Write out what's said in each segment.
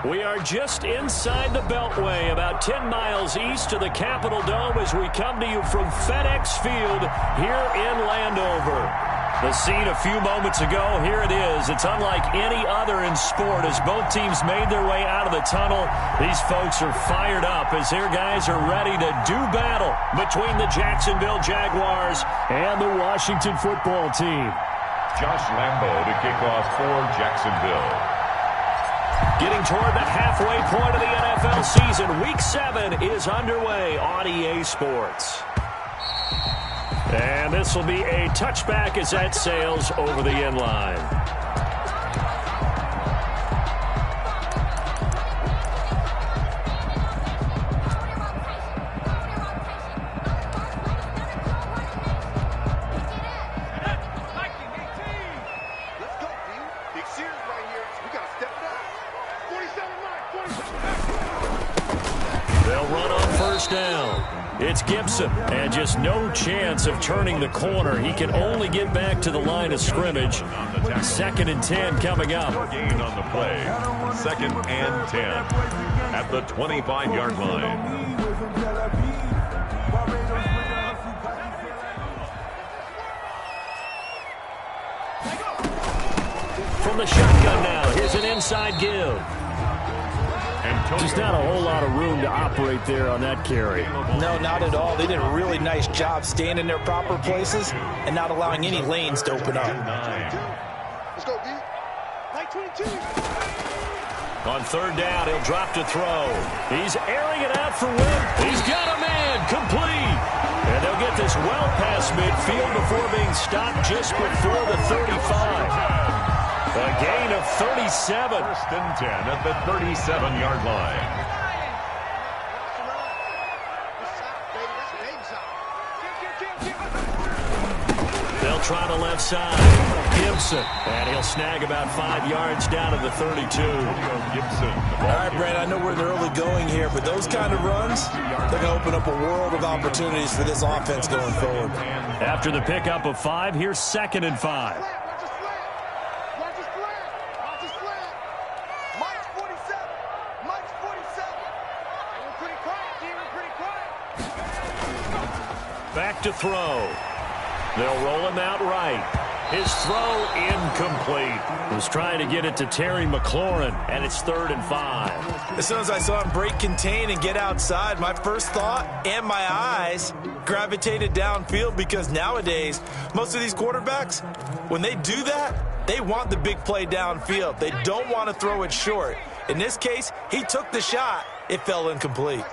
We are just inside the Beltway, about 10 miles east of the Capitol Dome as we come to you from FedEx Field here in Landover. The scene a few moments ago, here it is. It's unlike any other in sport as both teams made their way out of the tunnel. These folks are fired up as their guys are ready to do battle between the Jacksonville Jaguars and the Washington football team. Josh Lambo to kick off for Jacksonville. Getting toward the halfway point of the NFL season, Week 7 is underway on EA Sports. And this will be a touchback as that sails over the end line. It's Gibson, and just no chance of turning the corner. He can only get back to the line of scrimmage. 2nd and 10 coming up. Gain on the play. 2nd and 10 at the 25-yard line. From the shotgun now, here's an inside give. Just not a whole lot of room to operate there on that carry. No, not at all. They did a really nice job staying in their proper places and not allowing any lanes to open up. Let's go, D. Like 22. On 3rd down, he'll drop to throw. He's airing it out for Webb. He's got a man, complete. And they'll get this well past midfield before being stopped just before the 35. A gain of 37. 1st and 10 at the 37-yard line. They'll try the left side. Gibson. And he'll snag about 5 yards down to the 32. Gibson. All right, Brad, I know we're in the early going here, but those kind of runs, they're going to open up a world of opportunities for this offense going forward. After the pickup of 5, here's 2nd and 5. Back to throw. They'll roll him out right. His throw incomplete. Was trying to get it to Terry McLaurin, and it's 3rd and 5. As soon as I saw him break contain and get outside, my first thought and my eyes gravitated downfield because nowadays, most of these quarterbacks, when they do that, they want the big play downfield. They don't want to throw it short. In this case, he took the shot. It fell incomplete.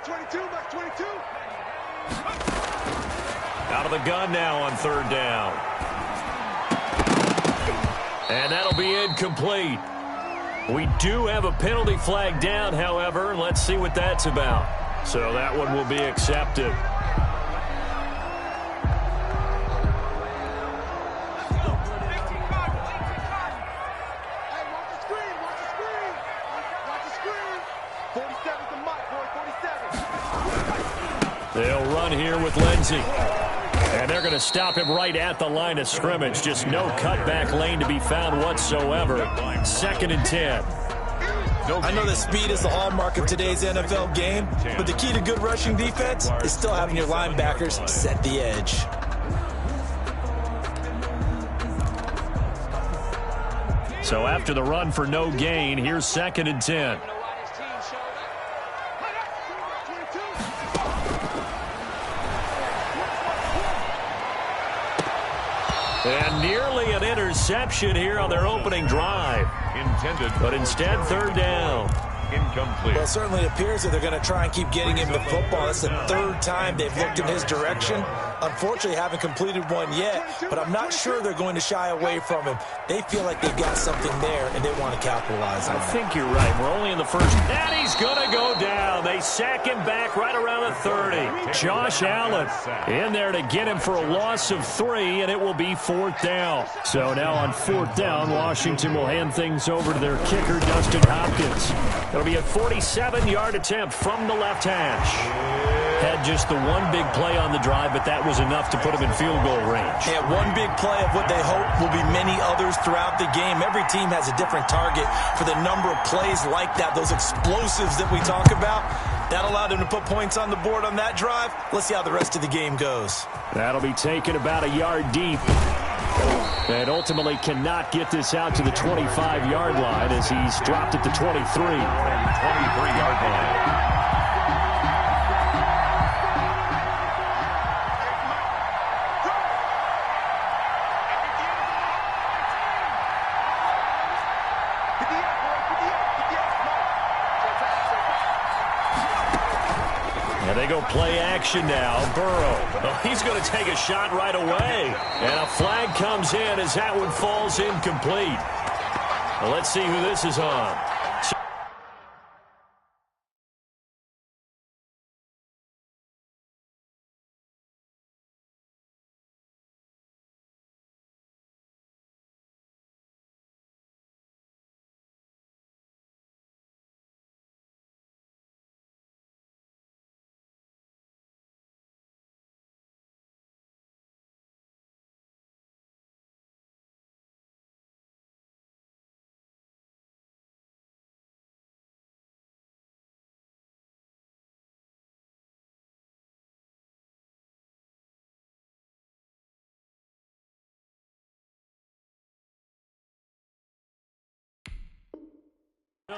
Out of the gun now on 3rd down. And that'll be incomplete. We do have a penalty flag down, however. Let's see what that's about. So that one will be accepted. They'll run here with Lindsey. And they're going to stop him right at the line of scrimmage. Just no cutback lane to be found whatsoever. 2nd and 10. I know that speed is the hallmark of today's NFL game, but the key to good rushing defense is still having your linebackers set the edge. So after the run for no gain, here's 2nd and 10. And nearly an interception here on their opening drive. Intended, but instead 3rd down. Incomplete. Well, it certainly appears that they're going to try and keep getting him the football. That's the 3rd time they've looked in his direction. Unfortunately, haven't completed one yet, but I'm not sure they're going to shy away from him. They feel like they've got something there, and they want to capitalize on it. I think you're right. We're only in the first. And he's going to go down. They sack him back right around the 30. Josh Allen in there to get him for a loss of 3, and it will be 4th down. So now on 4th down, Washington will hand things over to their kicker, Dustin Hopkins. It'll be a 47-yard attempt from the left hash. Had just the one big play on the drive, but that was enough to put him in field goal range. Yeah, one big play of what they hope will be many others throughout the game. Every team has a different target for the number of plays like that, those explosives that we talk about. That allowed him to put points on the board on that drive. Let's see how the rest of the game goes. That'll be taken about a yard deep. And ultimately cannot get this out to the 25-yard line as he's dropped at the 23. 23-yard line. They go play action now. Burrow. Oh, he's going to take a shot right away. And a flag comes in as that one falls incomplete. Well, let's see who this is on.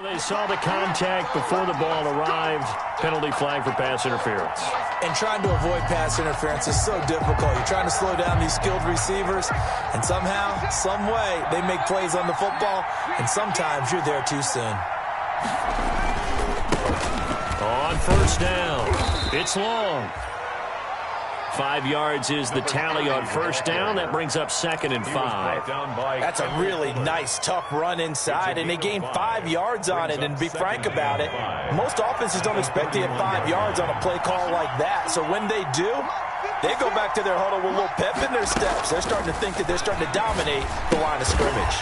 They saw the contact before the ball arrived. Penalty flag for pass interference. And trying to avoid pass interference is so difficult. You're trying to slow down these skilled receivers, and somehow, some way, they make plays on the football, and sometimes you're there too soon. On first down, it's long. 5 yards is the tally on first down. That brings up 2nd and 5. That's a really nice, tough run inside, and they gained 5 yards on it. And to be frank about it, most offenses don't expect to get 5 yards on a play call like that. So when they do, they go back to their huddle with a little pep in their steps. They're starting to think that they're starting to dominate the line of scrimmage.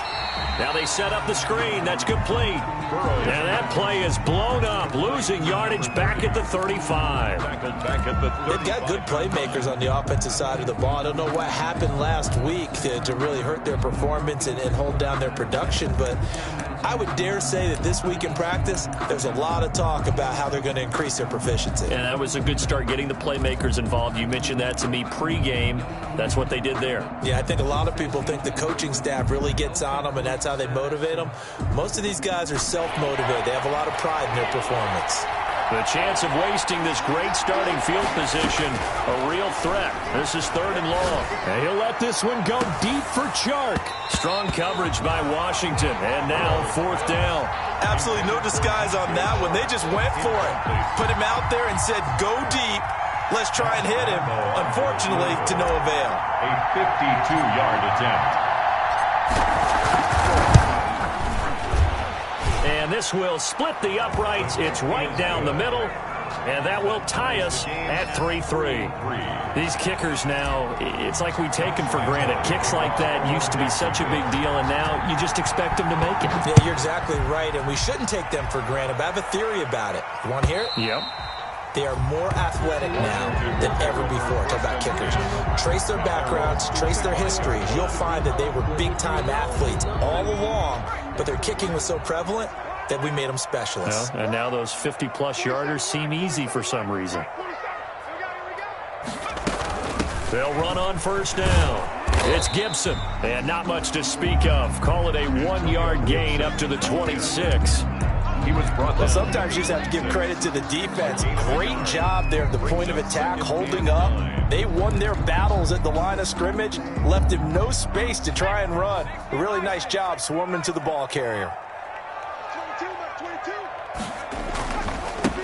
Now they set up the screen. That's complete. And that play is blown up, losing yardage back at the 35. They've got good playmakers on the offensive side of the ball. I don't know what happened last week to really hurt their performance and hold down their production, but I would dare say that this week in practice, there's a lot of talk about how they're going to increase their proficiency. And that was a good start, getting the playmakers involved. You mentioned that to me pregame. That's what they did there. Yeah, I think a lot of people think the coaching staff really gets on them, and that's how they motivate them. Most of these guys are self-motivated. They have a lot of pride in their performance. The chance of wasting this great starting field position, a real threat. This is 3rd and long. And he'll let this one go deep for Chark. Strong coverage by Washington. And now 4th down. Absolutely no disguise on that one. They just went for it. Put him out there and said, go deep. Let's try and hit him. Unfortunately, to no avail. A 52-yard attempt. And this will split the uprights. It's right down the middle. And that will tie us at 3-3. These kickers now, it's like we take them for granted. Kicks like that used to be such a big deal, and now you just expect them to make it. Yeah, you're exactly right, and we shouldn't take them for granted. But I have a theory about it. You want to hear it? Yep. They are more athletic now than ever before. Talk about kickers. Trace their backgrounds, trace their histories. You'll find that they were big-time athletes all along, but their kicking was so prevalent that we made them specialists. Well, and now those 50-plus yarders seem easy for some reason. They'll run on first down. It's Gibson, and not much to speak of. Call it a 1-yard gain up to the 26. He was brought down. Well, sometimes you just have to give credit to the defense. Great job there at the point of attack, holding up. They won their battles at the line of scrimmage, left him no space to try and run. A really nice job swarming to the ball carrier.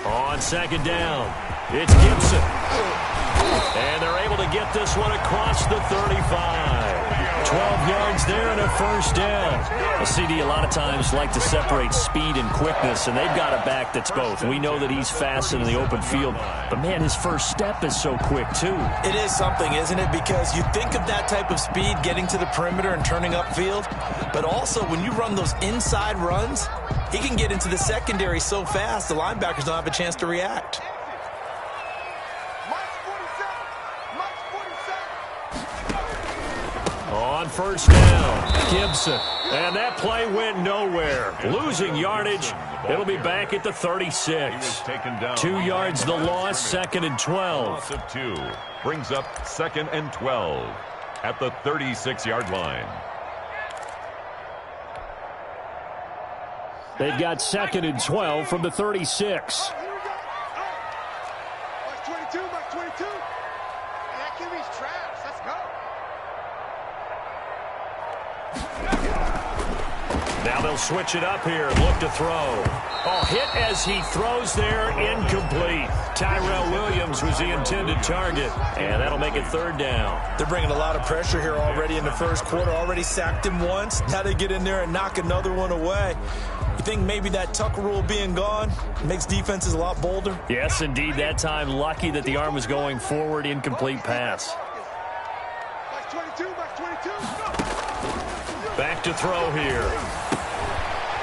On 2nd down, it's Gibson. And they're able to get this one across the 35. 12 yards there and a first down. A CD a lot of times like to separate speed and quickness, and they've got a back that's both. We know that he's fast in the open field, but, man, his first step is so quick, too. It is something, isn't it? Because you think of that type of speed getting to the perimeter and turning upfield, but also when you run those inside runs, he can get into the secondary so fast the linebackers don't have a chance to react. On first down, Gibson. And that play went nowhere. Losing yardage. It'll be back at the 36. 2 yards the loss, 2nd and 12. Loss of 2 brings up 2nd and 12 at the 36-yard line. They've got 2nd and 12 from the 36. Mark 22, Mark 22. And that QB's trash. Let's go. Now they'll switch it up here and look to throw. Oh, hit as he throws there, incomplete. Tyrell Williams was the intended target, and that'll make it 3rd down. They're bringing a lot of pressure here already in the first quarter. Already sacked him once. Now they get in there and knock another one away. You think maybe that Tucker rule being gone makes defenses a lot bolder? Yes, indeed. That time, lucky that the arm was going forward, incomplete pass. Mark 22, Mark 22. Back to throw here.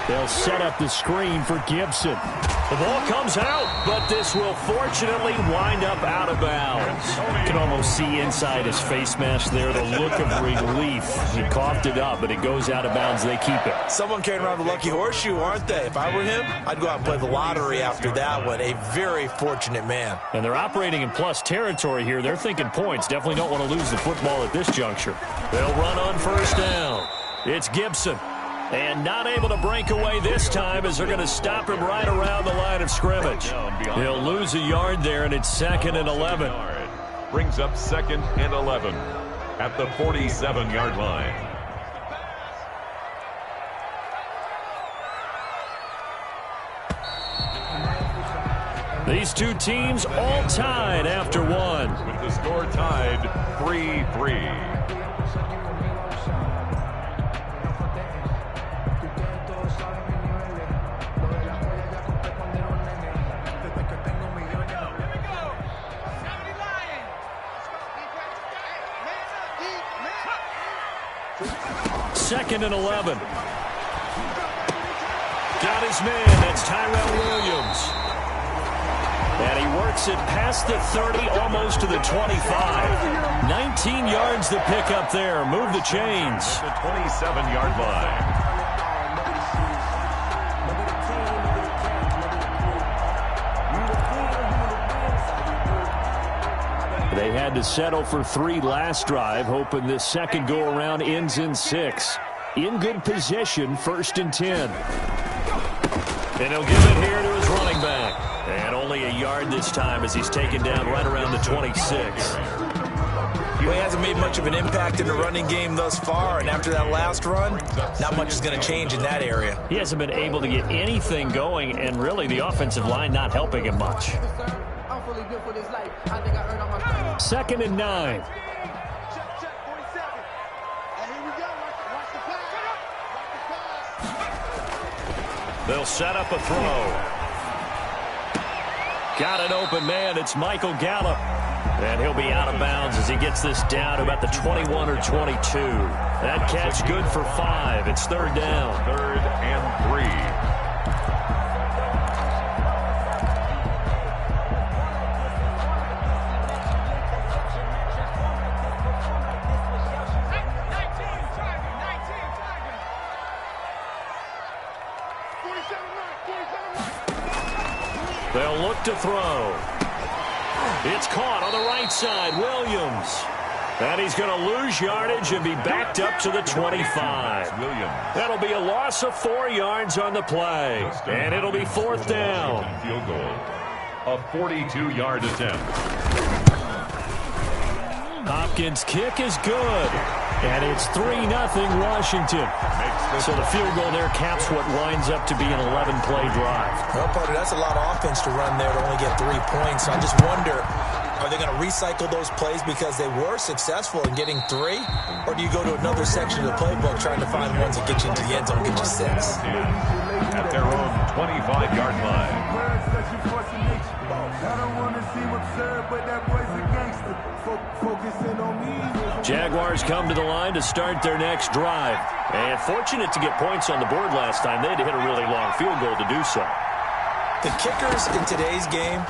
They'll set up the screen for Gibson. The ball comes out, but this will fortunately wind up out of bounds. You can almost see inside his face mask there the look of relief. He coughed it up, but it goes out of bounds. They keep it. Someone carrying around the lucky horseshoe, aren't they? If I were him, I'd go out and play the lottery after that one. A very fortunate man. And they're operating in plus territory here. They're thinking points. Definitely don't want to lose the football at this juncture. They'll run on first down. It's Gibson. And not able to break away this time as they're going to stop him right around the line of scrimmage. He'll lose a yard there, and it's 2nd and 11. Brings up 2nd and 11 at the 47-yard line. These two teams all tied after one. With the score tied 3-3. Second and 11. Got his man. That's Tyrell Williams. And he works it past the 30, almost to the 25. 19 yards to pick up there. Move the chains. The 27-yard line. They had to settle for 3 last drive, hoping this second go-around ends in 6. In good position, 1st and 10. And he'll give it here to his running back. And only a yard this time as he's taken down right around the 26. Well, he hasn't made much of an impact in the running game thus far, and after that last run, not much is going to change in that area. He hasn't been able to get anything going, and really the offensive line not helping him much. 2nd and 9. Check, 47. And here we go. Watch the pass. Watch the pass. They'll set up a throw. Got an open man. It's Michael Gallup. And he'll be out of bounds as he gets this down to about the 21 or 22. That catch good for 5. It's 3rd down. 3rd and 3. They'll look to throw. It's caught on the right side. Williams. And he's going to lose yardage and be backed up to the 25. That'll be a loss of 4 yards on the play. And it'll be 4th down. Field goal. A 42-yard attempt. Hopkins' kick is good. And it's 3-0 Washington. So the field goal there caps what winds up to be an 11-play drive. Well, Potter, that's a lot of offense to run there to only get 3 points. So I just wonder, are they going to recycle those plays because they were successful in getting 3? Or do you go to another section of the playbook trying to find ones that get you into the end zone and get you 6? At their own 25-yard line. Jaguars come to the line to start their next drive. And fortunate to get points on the board last time. They had to hit a really long field goal to do so. The kickers in today's game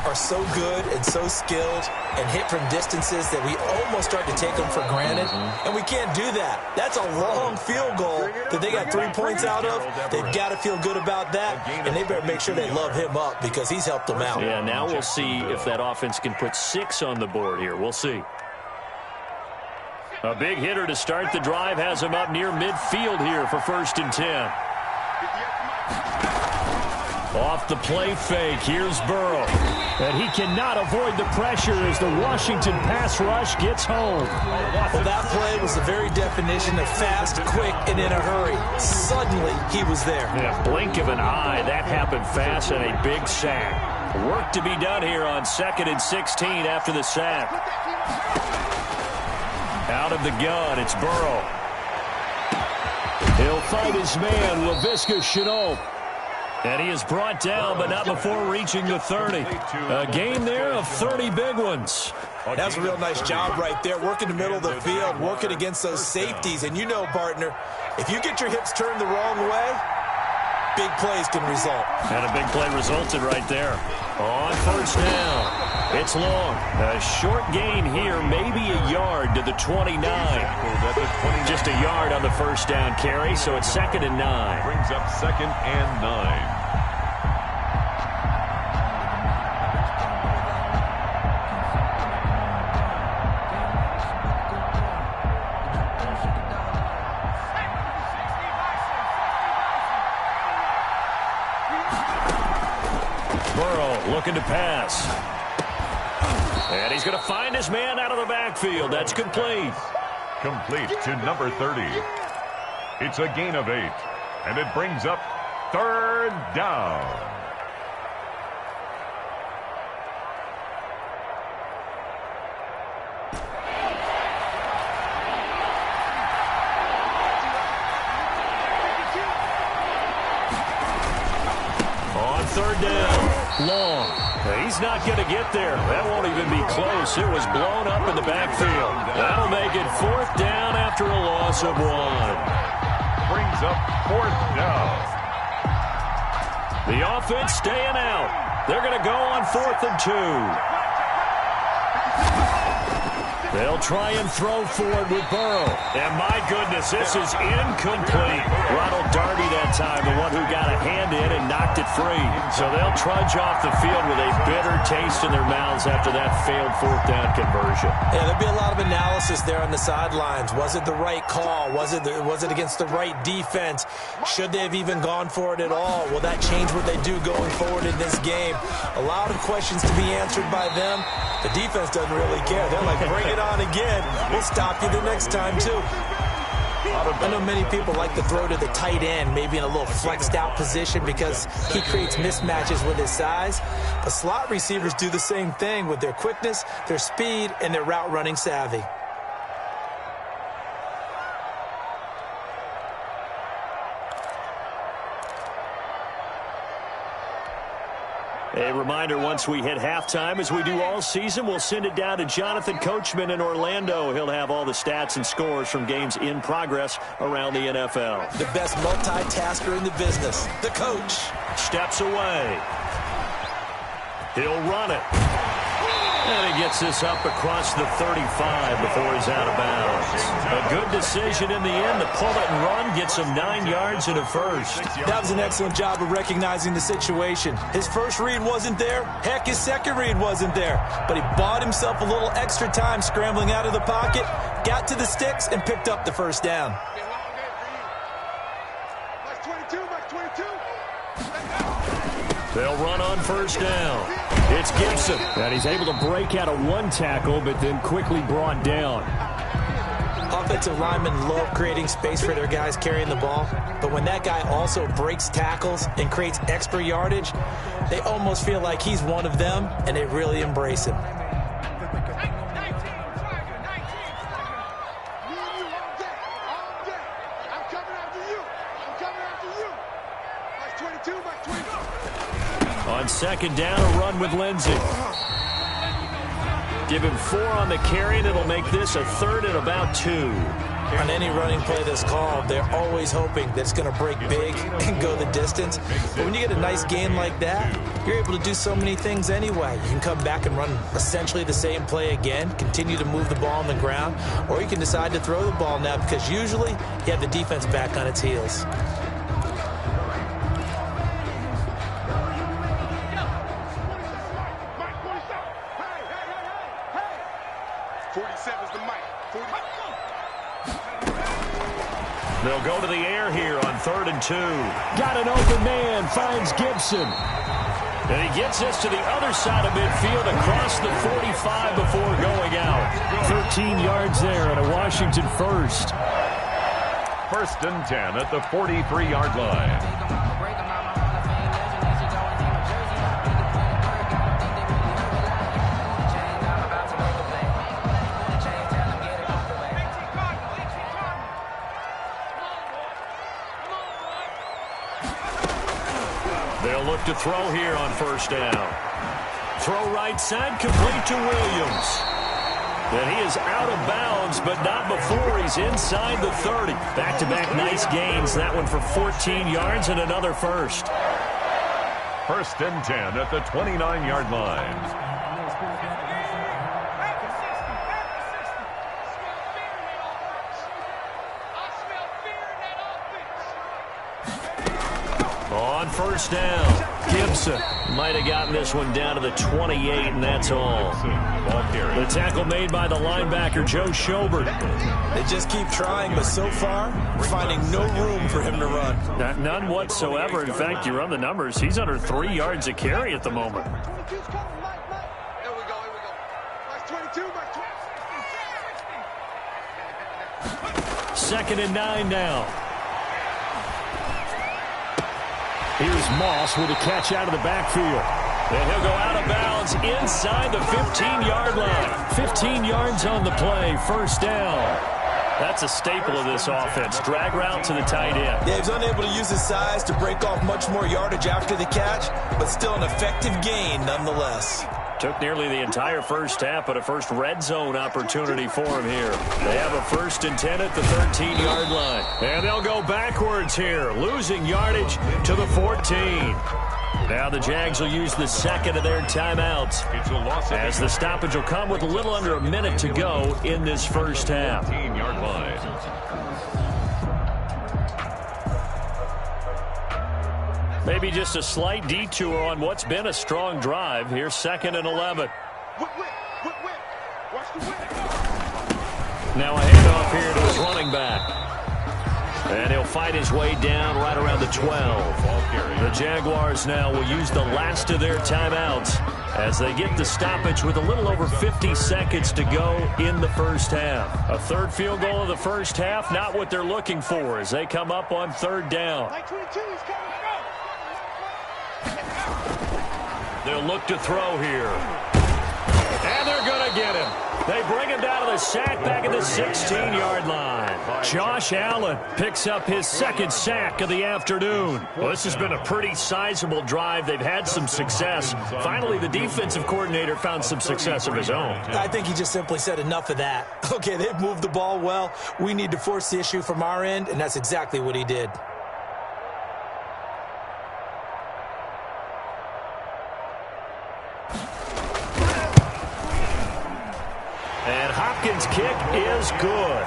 are so good and so skilled and hit from distances that we almost start to take them for granted, and we can't do that. That's a long field goal that they got 3 points out of. They've got to feel good about that, and they better make sure they love him up because he's helped them out. Yeah, now we'll see if that offense can put 6 on the board here. We'll see. A big hitter to start the drive has him up near midfield here for 1st and 10. Off the play fake, here's Burrow. And he cannot avoid the pressure as the Washington pass rush gets home. Well, that play was the very definition of fast, quick, and in a hurry. Suddenly, he was there. In a blink of an eye, that happened fast and a big sack. Work to be done here on 2nd and 16 after the sack. Out of the gun, it's Burrow. He'll fight his man, Laviska Shenault. And he is brought down, but not before reaching the 30. A game there of 30 big ones. That's a real nice job right there, working the middle of the field, working against those safeties. And you know, partner, if you get your hips turned the wrong way, big plays can result. And a big play resulted right there. On 1st down. It's long. A short gain here, maybe a yard to the 29. Just a yard on the 1st down carry, so it's 2nd and 9. Brings up 2nd and 9. Burrow looking to pass. And he's going to find his man out of the backfield. That's complete. Complete to number 30. It's a gain of 8. And it brings up 3rd down. On 3rd down. Long. He's not going to get there. That won't even be close. It was blown up in the backfield. That'll make it 4th down after a loss of 1. Brings up 4th down. The offense staying out. They're going to go on 4th and 2. They'll try and throw for it with Burrow. And my goodness, this is incomplete. Ronald Darby that time, the one who got a hand in and knocked it free. So they'll trudge off the field with a bitter taste in their mouths after that failed 4th down conversion. Yeah, there'll be a lot of analysis there on the sidelines. Was it the right call? Was it against the right defense? Should they have even gone for it at all? Will that change what they do going forward in this game? A lot of questions to be answered by them. The defense doesn't really care. They're like, bring it on again. We'll stop you the next time, too. I know many people like to throw to the tight end, maybe in a little flexed out position because he creates mismatches with his size. But slot receivers do the same thing with their quickness, their speed, and their route running savvy. A reminder, once we hit halftime, as we do all season, we'll send it down to Jonathan Coachman in Orlando. He'll have all the stats and scores from games in progress around the NFL. The best multitasker in the business, the coach. Steps away. He'll run it. And he gets this up across the 35 before he's out of bounds. A good decision in the end to pull it and run, gets him 9 yards and a first. That was an excellent job of recognizing the situation. His first read wasn't there. Heck, his second read wasn't there. But he bought himself a little extra time scrambling out of the pocket, got to the sticks, and picked up the 1st down. They'll run on 1st down. It's Gibson. And he's able to break out of 1 tackle, but then quickly brought down. Offensive linemen love creating space for their guys carrying the ball. But when that guy also breaks tackles and creates extra yardage, they almost feel like he's one of them, and they really embrace him. On 2nd down, a run with Lindsey. Give him 4 on the carry, and it'll make this a 3rd and about 2. On any running play that's called, they're always hoping that it's going to break big and go the distance. But when you get a nice gain like that, you're able to do so many things anyway. You can come back and run essentially the same play again, continue to move the ball on the ground, or you can decide to throw the ball now because usually you have the defense back on its heels. 47's the mic. 40. They'll go to the air here on 3rd and 2. Got an open man, finds Gibson. And he gets this to the other side of midfield across the 45 before going out. 13 yards there and a Washington first. 1st and 10 at the 43-yard line. They'll look to throw here on 1st down. Throw right side, complete to Williams. And he is out of bounds, but not before he's inside the 30. Back-to-back nice gains. That one for 14 yards and another first. 1st and 10 at the 29-yard line. On 1st down, Gibson might have gotten this one down to the 28, and that's all. The tackle made by the linebacker, Joe Schobert. They just keep trying, but so far, we're finding no room for him to run. None whatsoever. In fact, you run the numbers, he's under 3 yards a carry at the moment. 22's coming, Mike. Here we go. Mike's 22, Mike's 2nd and 9 now. Here's Moss with a catch out of the backfield. And he'll go out of bounds inside the 15-yard line. 15 yards on the play, 1st down. That's a staple of this offense. Drag route to the tight end. Yeah, he's unable to use his size to break off much more yardage after the catch, but still an effective gain nonetheless. Took nearly the entire first half, but a first red zone opportunity for him here. They have a 1st and 10 at the 13-yard line. And they'll go backwards here, losing yardage to the 14. Now the Jags will use the 2nd of their timeouts, as the stoppage will come with a little under a minute to go in this first half. 15-yard line. Maybe just a slight detour on what's been a strong drive. Here's 2nd and 11. Whip. Watch the whip. Now a handoff here to his running back. And he'll fight his way down right around the 12. The Jaguars now will use the last of their timeouts as they get the stoppage with a little over 50 seconds to go in the first half. A 3rd field goal of the first half, not what they're looking for as they come up on 3rd down. Mike 22 is coming. They'll look to throw here. And they're going to get him. They bring him down to the sack back at the 16-yard line. Josh Allen picks up his 2nd sack of the afternoon. Well, this has been a pretty sizable drive. They've had some success. Finally, the defensive coordinator found some success of his own. I think he just simply said enough of that. Okay, they've moved the ball well. We need to force the issue from our end, and that's exactly what he did. Hopkins' kick is good.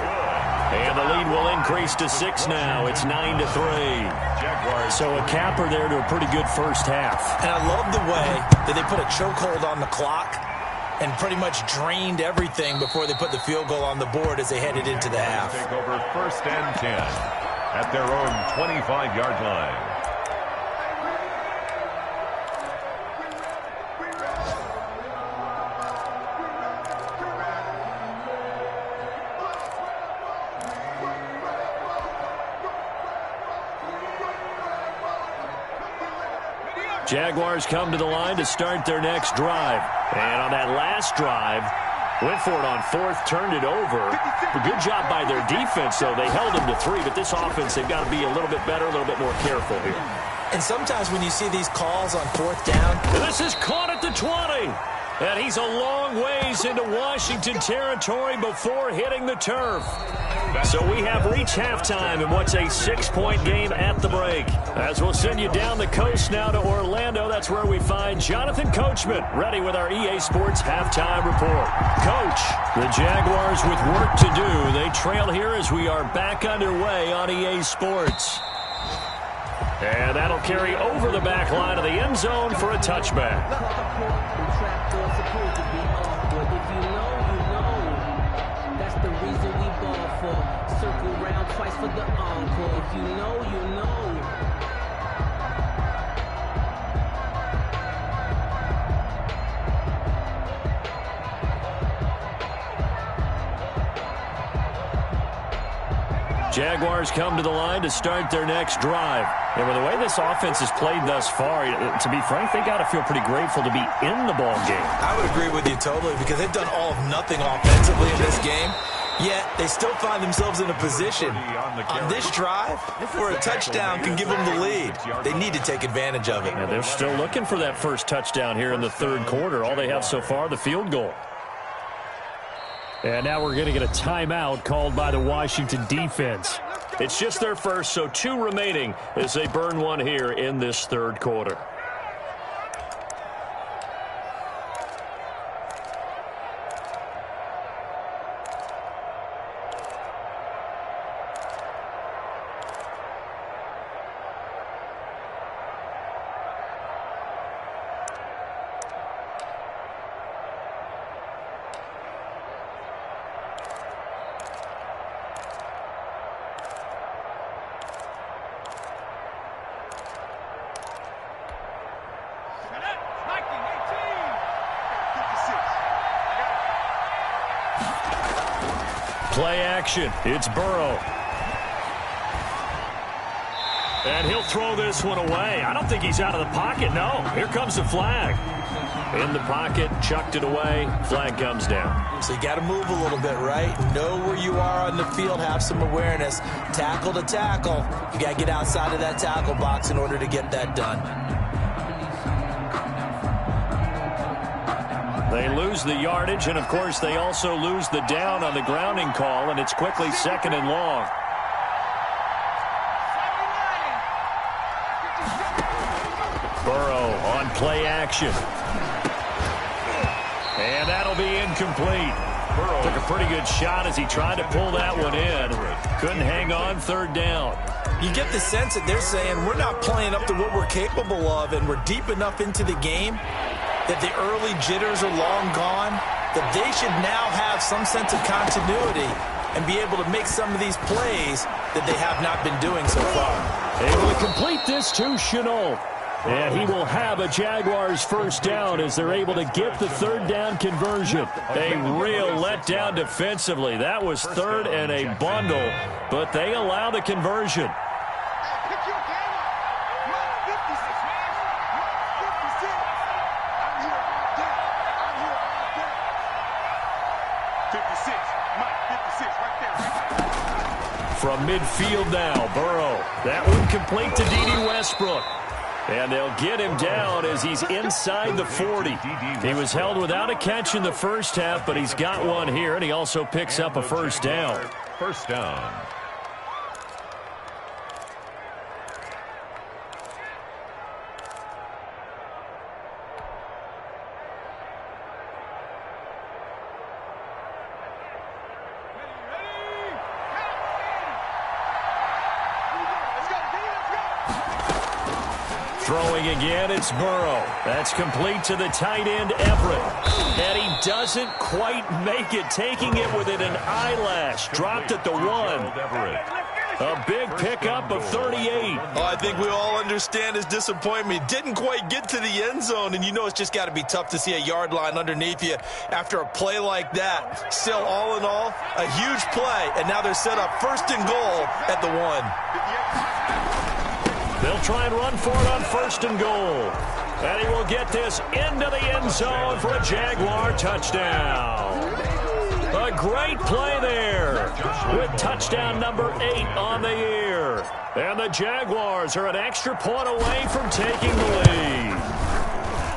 And the lead will increase to 6 now. It's 9-3. So a capper there to a pretty good first half. And I love the way that they put a chokehold on the clock and pretty much drained everything before they put the field goal on the board as they headed into the half. Take over 1st and 10 at their own 25-yard line. Jaguars come to the line to start their next drive. And on that last drive, went for it on 4th, turned it over. A good job by their defense, though. They held them to 3, but this offense, they've got to be a little bit better, a little bit more careful here. And sometimes when you see these calls on 4th down. And this is caught at the 20. And he's a long ways into Washington territory before hitting the turf. So we have reached halftime in what's a 6-point game at the break. As we'll send you down the coast now to Orlando, that's where we find Jonathan Coachman ready with our EA Sports halftime report. Coach, the Jaguars with work to do. They trail here as we are back underway on EA Sports. And that'll carry over the back line of the end zone for a touchback. Circle round twice for the encore. If you know, you know. Jaguars come to the line to start their next drive. And with the way this offense has played thus far, to be frank, they got to feel pretty grateful to be in the ball game. I would agree with you totally because they've done all of nothing offensively in this game. Yet, they still find themselves in a position on this drive where a touchdown can give them the lead. They need to take advantage of it. And they're still looking for that first touchdown here in the third quarter. All they have so far, the field goal. And now we're going to get a timeout called by the Washington defense. It's just their first, so 2 remaining as they burn one here in this third quarter. Play action. It's Burrow. And he'll throw this one away. I don't think he's out of the pocket, no. Here comes the flag. In the pocket, chucked it away. Flag comes down. So you got to move a little bit, right? Know where you are on the field. Have some awareness. Tackle to tackle. You got to get outside of that tackle box in order to get that done. They lose the yardage, and, of course, they also lose the down on the grounding call, and it's quickly 2nd and long. Burrow on play action. And that'll be incomplete. Burrow took a pretty good shot as he tried to pull that one in. Couldn't hang on, 3rd down. You get the sense that they're saying we're not playing up to what we're capable of, and we're deep enough into the game that the early jitters are long gone, that they should now have some sense of continuity and be able to make some of these plays that they have not been doing so far. Able to complete this to Chenault. And he will have a Jaguars first down as they're able to get the 3rd down conversion. A real letdown defensively. That was 3rd and a bundle, but they allow the conversion. From midfield now, Burrow. That one complete to D.D. Westbrook. And they'll get him down as he's inside the 40. He was held without a catch in the first half, but he's got one here, and he also picks up a first down. First down. Throwing again, it's Burrow. That's complete to the tight end, Everett. And he doesn't quite make it, taking it within an eyelash. Dropped at the 1. A big pickup of 38. Oh, I think we all understand his disappointment. Didn't quite get to the end zone, and you know it's just got to be tough to see a yard line underneath you after a play like that. Still, all in all, a huge play, and now they're set up 1st and goal at the 1. They'll try and run for it on 1st and goal. And he will get this into the end zone for a Jaguar touchdown. A great play there with touchdown number 8 on the year. And the Jaguars are an extra point away from taking the lead.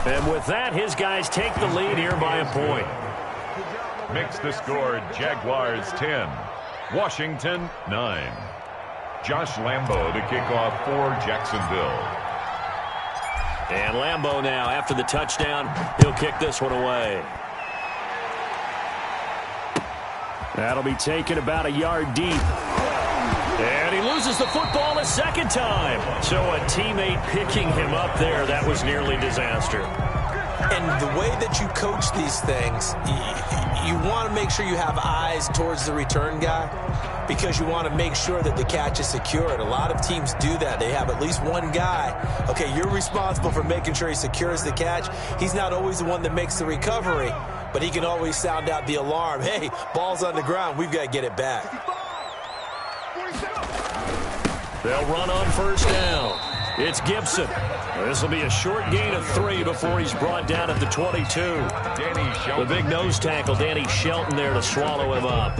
And with that, his guys take the lead here by a point. Makes the score Jaguars 10, Washington 9. Josh Lambo to kick off for Jacksonville. And Lambo now, after the touchdown, he'll kick this one away. That'll be taken about a yard deep. And he loses the football a second time. So a teammate picking him up there, that was nearly disaster. And the way that you coach these things, you want to make sure you have eyes towards the return guy because you want to make sure that the catch is secured. A lot of teams do that. They have at least one guy. Okay, you're responsible for making sure he secures the catch. He's not always the one that makes the recovery, but he can always sound out the alarm. Hey, ball's on the ground. We've got to get it back. They'll run on first down. It's Gibson. This will be a short gain of 3 before he's brought down at the 22. The big nose tackle, Danny Shelton, there to swallow him up.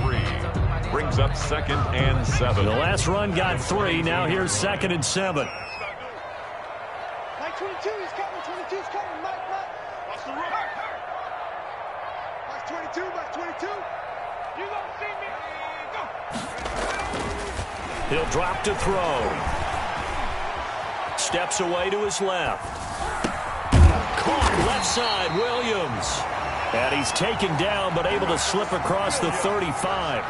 Brings up 2nd and 7. The last run got 3. Now here's 2nd and 7. Mike 22 is coming. 22 is coming. Mike. Watch the run. Mike 22. Mike 22. You gonna see me? Go. He'll drop to throw. Steps away to his left. Caught left side, Williams. And he's taken down, but able to slip across the 35.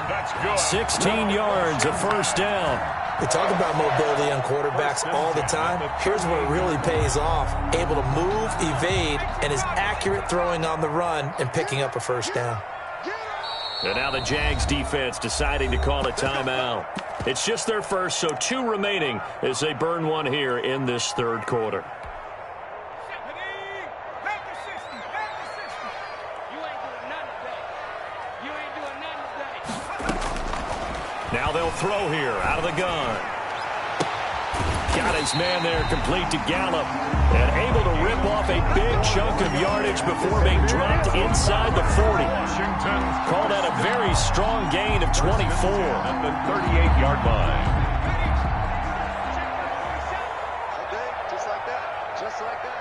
16 yards, a first down. We talk about mobility on quarterbacks all the time. Here's where it really pays off. Able to move, evade, and is accurate throwing on the run and picking up a first down. And now the Jags defense deciding to call a timeout. It's just their first, so 2 remaining as they burn one here in this third quarter. Now they'll throw here out of the gun. Got his man there complete to Gallup and able to rip off a big chunk of yardage before being dropped inside the 40. Call that a very strong gain of 24. At the 38-yard line. Just like that. Just like that.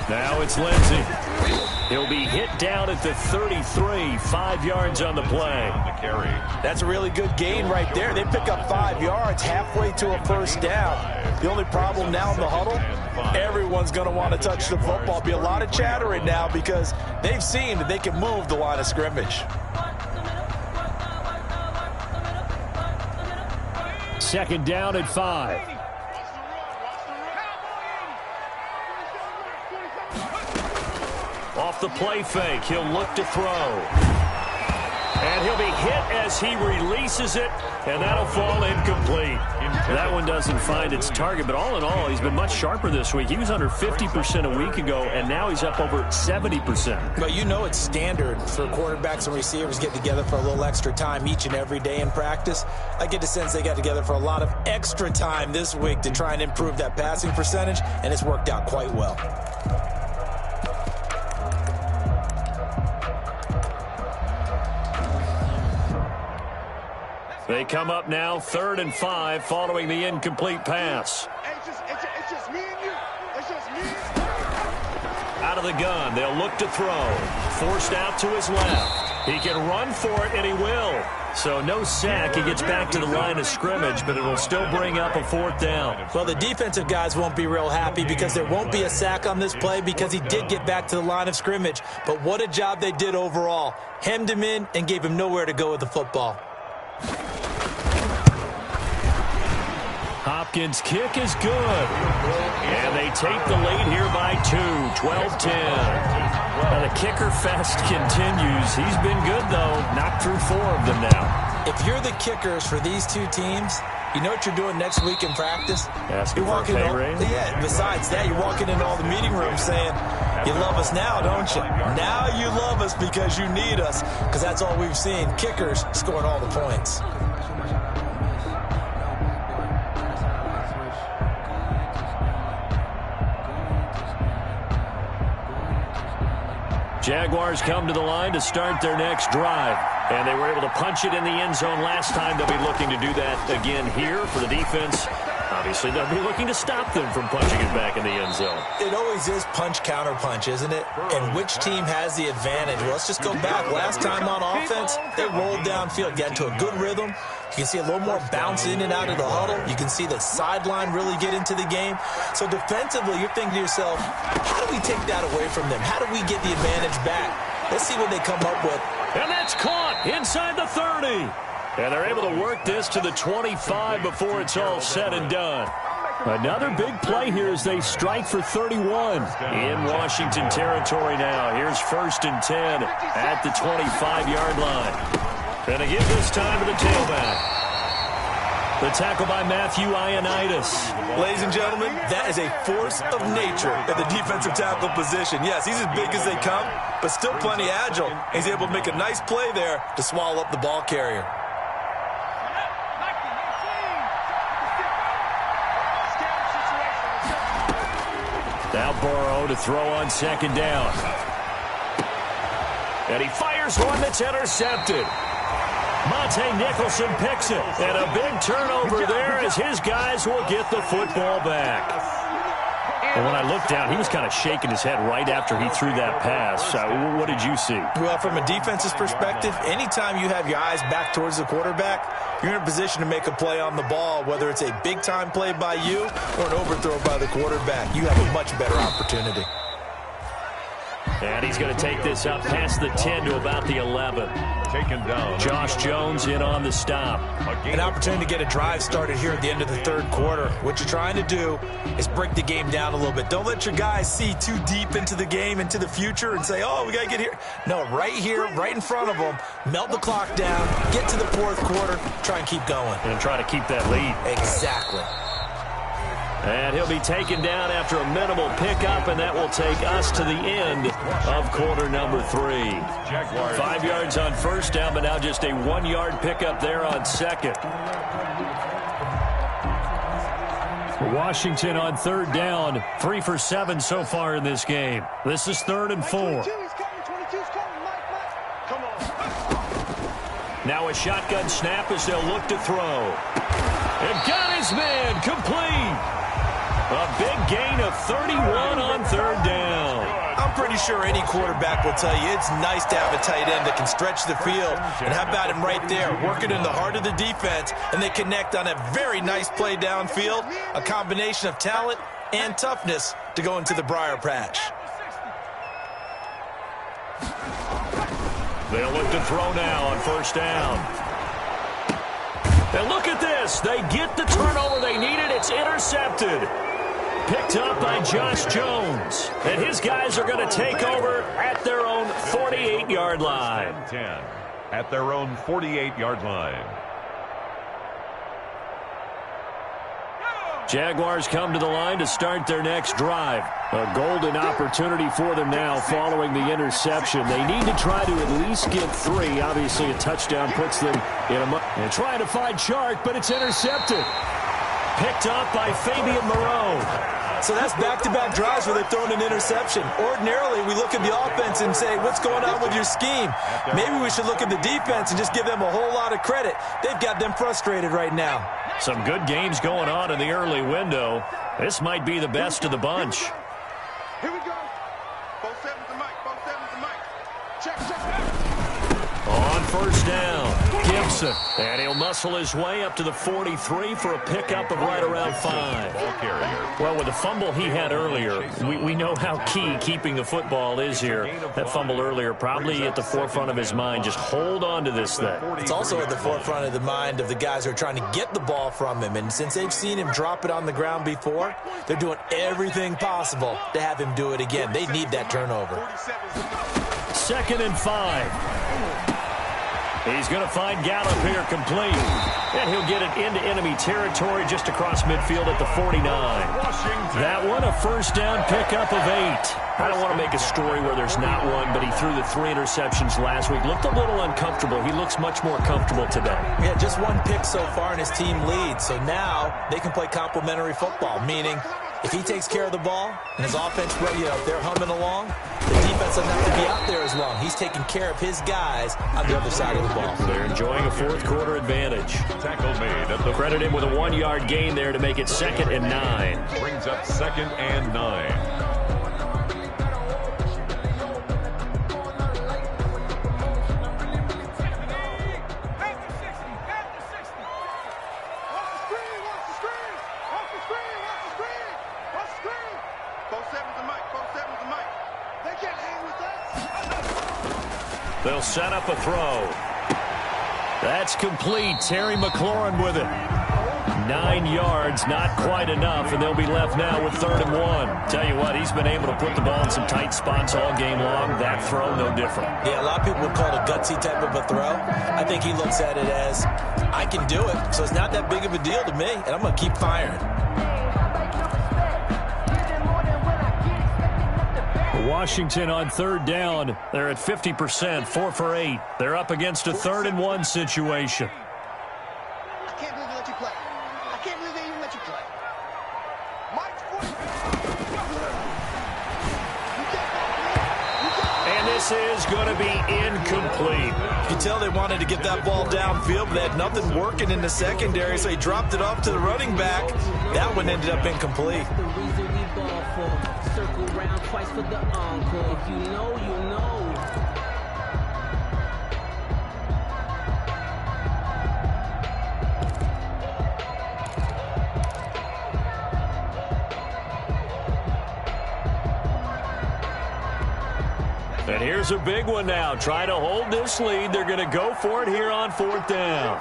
Now it's Lindsey. He'll be hit down at the 33, 5 yards on the play. That's a really good gain right there. They pick up 5 yards halfway to a first down. The only problem now in the huddle, everyone's going to want to touch the football. Be a lot of chattering now because they've seen that they can move the line of scrimmage. Second down at 5. Off the play fake, he'll look to throw. And he'll be hit as he releases it, and that'll fall incomplete. That one doesn't find its target, but all in all, he's been much sharper this week. He was under 50% a week ago, and now he's up over 70%. But you know it's standard for quarterbacks and receivers getting together for a little extra time each and every day in practice. I get the sense they got together for a lot of extra time this week to try and improve that passing percentage, and it's worked out quite well. They come up now, 3rd and 5, following the incomplete pass. It's just me and you. It's just me and you. Out of the gun, they'll look to throw. Forced out to his left. He can run for it, and he will. So no sack. He gets back to the line of scrimmage, but it'll still bring up a 4th down. Well, the defensive guys won't be real happy because there won't be a sack on this play because he did get back to the line of scrimmage. But what a job they did overall. Hemmed him in and gave him nowhere to go with the football. Hopkins' kick is good. And they take the lead here by 2, 12-10. Now the kicker fest continues. He's been good, though. Knocked through 4 of them now. If you're the kickers for these two teams, you know what you're doing next week in practice? Asking for a pay raise? Yeah, besides that, you're walking into all the meeting rooms saying, you love us now, don't you? Now you love us because you need us, because that's all we've seen. Kickers scoring all the points. Jaguars come to the line to start their next drive. And they were able to punch it in the end zone last time. They'll be looking to do that again here for the defense Obviously, they'll be looking to stop them from punching it back in the end zone. It always is punch-counter-punch, isn't it? And which team has the advantage? Well, let's just go back. Last time on offense, they rolled downfield, got into a good rhythm. You can see a little more bounce in and out of the huddle. You can see the sideline really get into the game. So defensively, you're thinking to yourself, how do we take that away from them? How do we get the advantage back? Let's see what they come up with. And that's caught inside the 30. And they're able to work this to the 25 before it's all said and done. Another big play here as they strike for 31 in Washington territory now. Here's 1st and 10 at the 25-yard line. And again this time to the tailback. The tackle by Matthew Ioannidis. Ladies and gentlemen, that is a force of nature at the defensive tackle position. Yes, he's as big as they come, but still plenty agile. He's able to make a nice play there to swallow up the ball carrier. Now Burrow to throw on 2nd down. And he fires one that's intercepted. Monte Nicholson picks it. And a big turnover there as his guys will get the football back. And when I looked down, he was kind of shaking his head right after he threw that pass. What did you see? Well, from a defense's perspective, anytime you have your eyes back towards the quarterback, you're in a position to make a play on the ball, whether it's a big-time play by you or an overthrow by the quarterback. You have a much better opportunity. And he's going to take this up past the 10 to about the 11. Taken down. Josh Jones in on the stop. An opportunity to get a drive started here at the end of the 3rd quarter. What you're trying to do is break the game down a little bit. Don't let your guys see too deep into the game, into the future, and say, oh, we got to get here. No, right here, right in front of them, melt the clock down, get to the 4th quarter, try and keep going. And try to keep that lead. Exactly. And he'll be taken down after a minimal pickup, and that will take us to the end of quarter number 3. 5 yards on 1st down, but now just a 1-yard pickup there on 2nd. Washington on 3rd down, 3 for 7 so far in this game. This is 3rd and 4. Now a shotgun snap as they'll look to throw. And got his man complete. A big gain of 31 on 3rd down. I'm pretty sure any quarterback will tell you it's nice to have a tight end that can stretch the field. And how about him right there, working in the heart of the defense, and they connect on a very nice play downfield, a combination of talent and toughness to go into the briar patch. They'll look to throw now on 1st down. And look at this. They get the turnover they needed. It's intercepted. Picked up by Josh Jones. And his guys are going to take over at their own 48-yard line. 10 at their own 48-yard line. Jaguars come to the line to start their next drive. A golden opportunity for them now following the interception. They need to try to at least get 3. Obviously, a touchdown puts them in a... And trying to find Chark, but it's intercepted. Picked up by Fabian Moreau. So that's back-to-back drives where they've thrown an interception. Ordinarily, we look at the offense and say, what's going on with your scheme? Maybe we should look at the defense and just give them a whole lot of credit. They've got them frustrated right now. Some good games going on in the early window. This might be the best of the bunch. Here we go. Both sevens to Mike. Both sevens to Mike. Check. On 1st down, Gibson. And he'll muscle his way up to the 43 for a pickup of right around 5. Ball carrier. Well, with the fumble he had earlier, we know how key keeping the football is here. That fumble earlier probably at the forefront of his mind. Just hold on to this thing. It's also at the forefront of the mind of the guys who are trying to get the ball from him. And since they've seen him drop it on the ground before, they're doing everything possible to have him do it again. They need that turnover. 2nd and 5. He's going to find Gallup here complete. And he'll get it into enemy territory just across midfield at the 49. That one, a 1st down pickup of 8. I don't want to make a story where there's not one, but he threw the 3 interceptions last week. Looked a little uncomfortable. He looks much more comfortable today. Yeah, just 1 pick so far and his team leads. So now they can play complementary football, meaning If he takes care of the ball and his offense, if they're humming along, the defense doesn't have to be out there as long. He's taking care of his guys on the other side of the ball. They're enjoying a fourth-quarter advantage. Tackle made at the Credit him with a 1-yard gain there to make it 2nd and 9. brings up 2nd and 9. They'll set up a throw. That's complete. Terry McLaurin with it. 9 yards, not quite enough, and they'll be left now with 3rd and 1. Tell you what, he's been able to put the ball in some tight spots all game long. That throw, no different. Yeah, a lot of people would call it a gutsy type of a throw. I think he looks at it as, I can do it, so it's not that big of a deal to me, and I'm going to keep firing. Washington on 3rd down. They're at 50%, 4 for 8. They're up against a 3rd and 1 situation. I can't believe they let you play. I can't believe they even let you play. And this is going to be incomplete. You can tell they wanted to get that ball downfield, but they had nothing working in the secondary, so he dropped it off to the running back. That one ended up incomplete. The reason we ball for. Circle round twice for the encore. If you know, you know. And here's a big one now. Trying to hold this lead. They're going to go for it here on 4th down.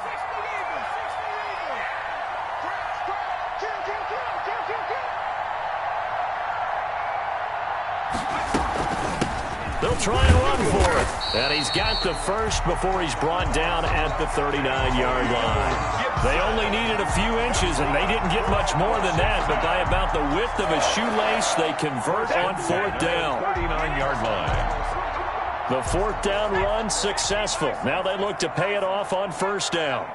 They'll try and run for it. And he's got the first before he's brought down at the 39-yard line. They only needed a few inches, and they didn't get much more than that. But by about the width of a shoelace, they convert on 4th down. 39-yard line. The 4th down run successful. Now they look to pay it off on 1st down.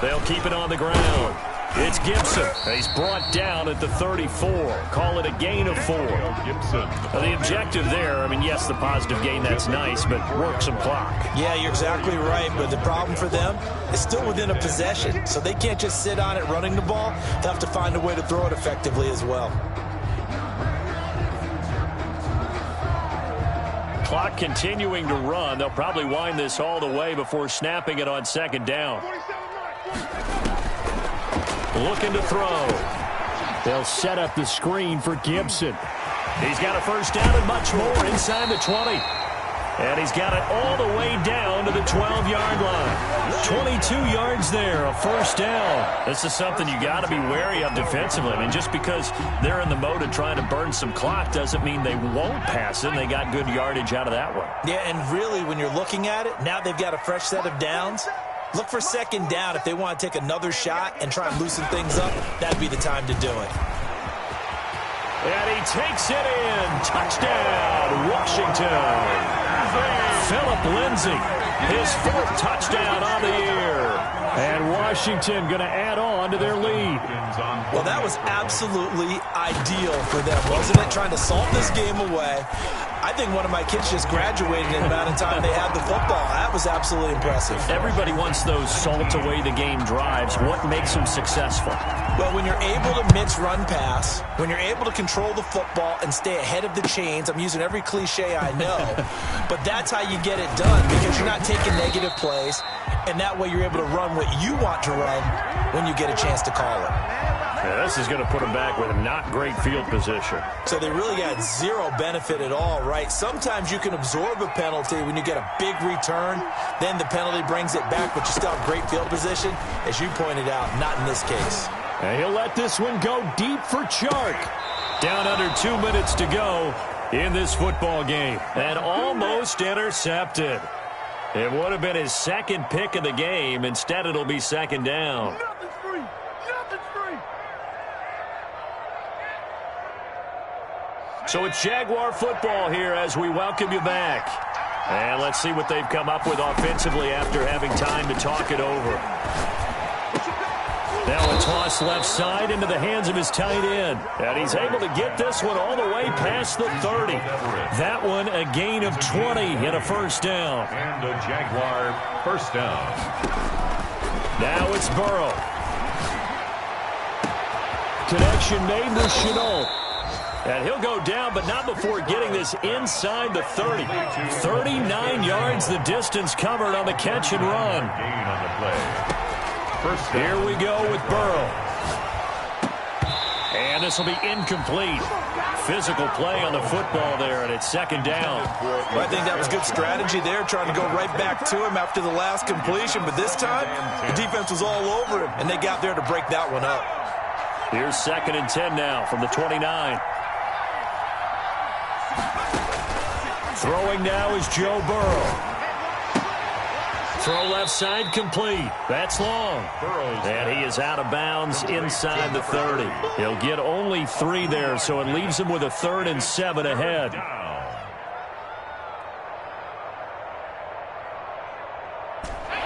They'll keep it on the ground. It's Gibson. He's brought down at the 34. Call it a gain of 4. Gibson. The objective there, I mean, yes, the positive gain, that's nice, but work some clock. Yeah, you're exactly right, but the problem for them is still within a possession, so they can't just sit on it running the ball. They'll have to find a way to throw it effectively as well. Clock continuing to run. They'll probably wind this all the way before snapping it on 2nd down. Looking to throw. They'll set up the screen for Gibson. He's got a 1st down and much more inside the 20. And he's got it all the way down to the 12-yard line. 22 yards there, a 1st down. This is something you got to be wary of defensively. I mean, just because they're in the mode of trying to burn some clock doesn't mean they won't pass it. They got good yardage out of that one. Yeah, and really, when you're looking at it, now they've got a fresh set of downs. Look for 2nd down if they want to take another shot and try and loosen things up. That'd be the time to do it. And he takes it in. Touchdown, Washington. Philip Lindsay, his 4th touchdown on the year. And Washington going to add on to their lead. Well, that was absolutely ideal for them, wasn't it? Trying to salt this game away. I think one of my kids just graduated in the amount of time they had the football. That was absolutely impressive. Everybody wants those salt-away-the-game drives. What makes them successful? Well, when you're able to mix run-pass, when you're able to control the football and stay ahead of the chains, I'm using every cliche I know, but that's how you get it done because you're not taking negative plays, and that way you're able to run what you want to run when you get a chance to call it. Yeah, this is going to put them back with a not great field position. So they really got zero benefit at all, right? Sometimes you can absorb a penalty when you get a big return. Then the penalty brings it back, but you still have great field position. As you pointed out, not in this case. And he'll let this one go deep for Chark. Down under 2 minutes to go in this football game. And almost intercepted. It would have been his 2nd pick of the game. Instead, it'll be 2nd down. Nothing's free. Nothing's free. So it's Jaguar football here as we welcome you back. And let's see what they've come up with offensively after having time to talk it over. Now a toss left side into the hands of his tight end. And he's able to get this one all the way past the 30. That one a gain of 20 and a first down. And a Jaguar first down. Now it's Burrow. Connection made with Chenault. And he'll go down, but not before getting this inside the 30. 39 yards the distance covered on the catch and run. Gain on the play. First down. Here we go with Burrow. And this will be incomplete. Physical play on the football there, and it's second down. Well, I think that was good strategy there, trying to go right back to him after the last completion. But this time, the defense was all over him, and they got there to break that one up. Here's 2nd and 10 now from the 29. Throwing now is Joe Burrow. Throw left side complete. That's long. And he is out of bounds inside the 30. He'll get only 3 there, so it leaves him with a 3rd and 7 ahead.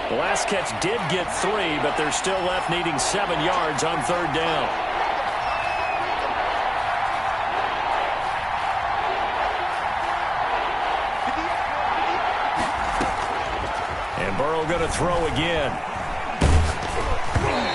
The last catch did get 3, but they're still left needing 7 yards on 3rd down. Burrow going to throw again.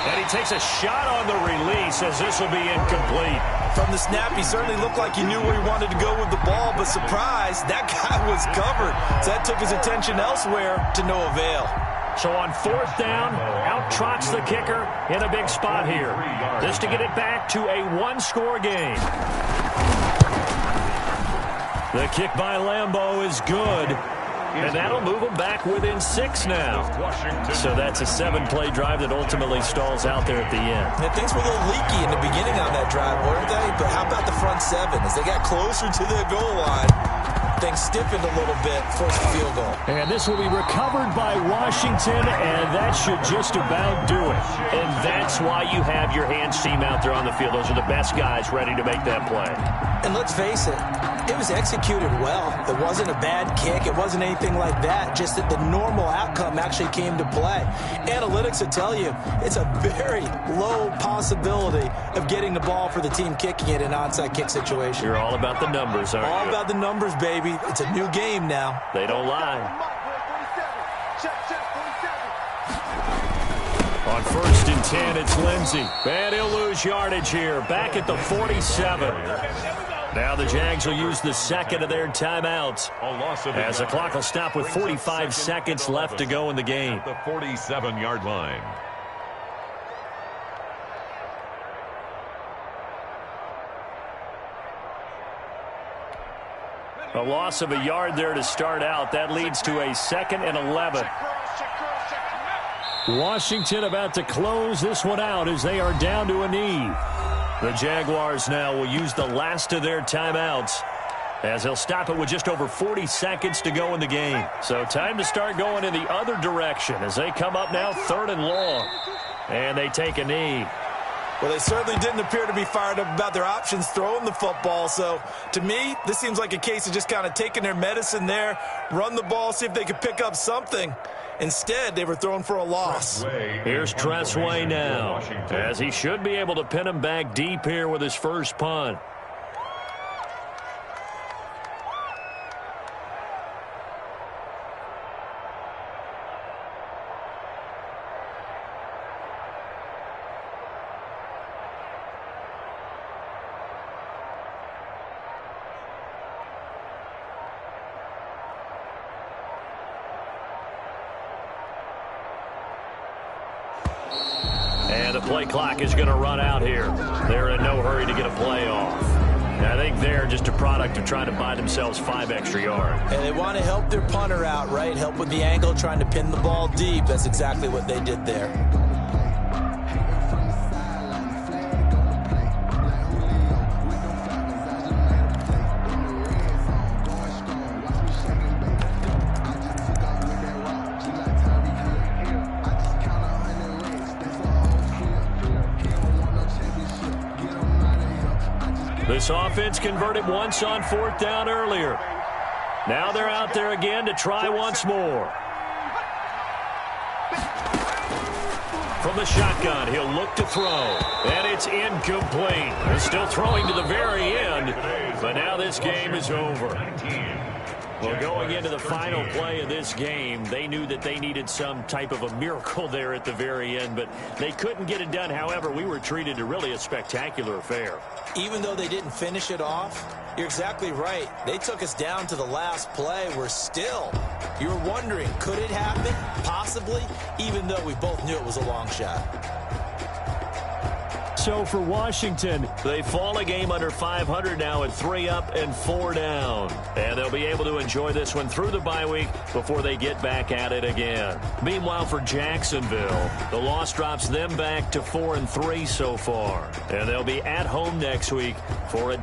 And he takes a shot on the release as this will be incomplete. From the snap, he certainly looked like he knew where he wanted to go with the ball, but surprise, that guy was covered. So that took his attention elsewhere to no avail. So on 4th down, out trots the kicker in a big spot here. This to get it back to a 1-score game. The kick by Lambeau is good. And that'll move them back within 6 now. So that's a 7-play drive that ultimately stalls out there at the end. Yeah, things were a little leaky in the beginning on that drive, weren't they? But how about the front 7? As they got closer to the goal line, things stiffened a little bit, forced the field goal. And this will be recovered by Washington, and that should just about do it. And that's why you have your hands team out there on the field. Those are the best guys ready to make that play. And let's face it, it was executed well. It wasn't a bad kick. It wasn't anything like that. Just that the normal outcome actually came to play. Analytics will tell you it's a very low possibility of getting the ball for the team kicking it in an onside kick situation. You're all about the numbers, aren't you? All about the numbers, baby. It's a new game now. They don't lie. On 1st and 10, it's Lindsey. And he'll lose yardage here. Back at the 47. Now the Jags will use the 2nd of their timeouts as the clock will stop with 45 seconds left to go in the game. The 47-yard line. A loss of a yard there to start out. That leads to a 2nd and 11. Washington about to close this one out as they are down to a knee. The Jaguars now will use the last of their timeouts as they'll stop it with just over 40 seconds to go in the game. So time to start going in the other direction as they come up now 3rd and long. And they take a knee. Well, they certainly didn't appear to be fired up about their options throwing the football. So, to me, this seems like a case of just kind of taking their medicine there, run the ball, see if they could pick up something. Instead, they were throwing for a loss. Here's Tressway now, as he should be able to pin him back deep here with his first punt. And the play clock is going to run out here. They're in no hurry to get a play off. And I think they're just a product of trying to buy themselves 5 extra yards. And they want to help their punter out, right? Help with the angle, trying to pin the ball deep. That's exactly what they did there. This offense converted once on 4th down earlier. Now they're out there again to try once more. from the shotgun. He'll look to throw, and it's incomplete. He's still throwing to the very end, but now this game is over. Well, going into the final play of this game, they knew that they needed some type of a miracle there at the very end, but they couldn't get it done. However, we were treated to really a spectacular affair. Even though they didn't finish it off, you're exactly right. They took us down to the last play. You were wondering, could it happen? Possibly, even though we both knew it was a long shot. So for Washington, they fall a game under 500 now at 3 up and 4 down. And they'll be able to enjoy this one through the bye week before they get back at it again. Meanwhile, for Jacksonville, the loss drops them back to 4-3 so far. And they'll be at home next week for a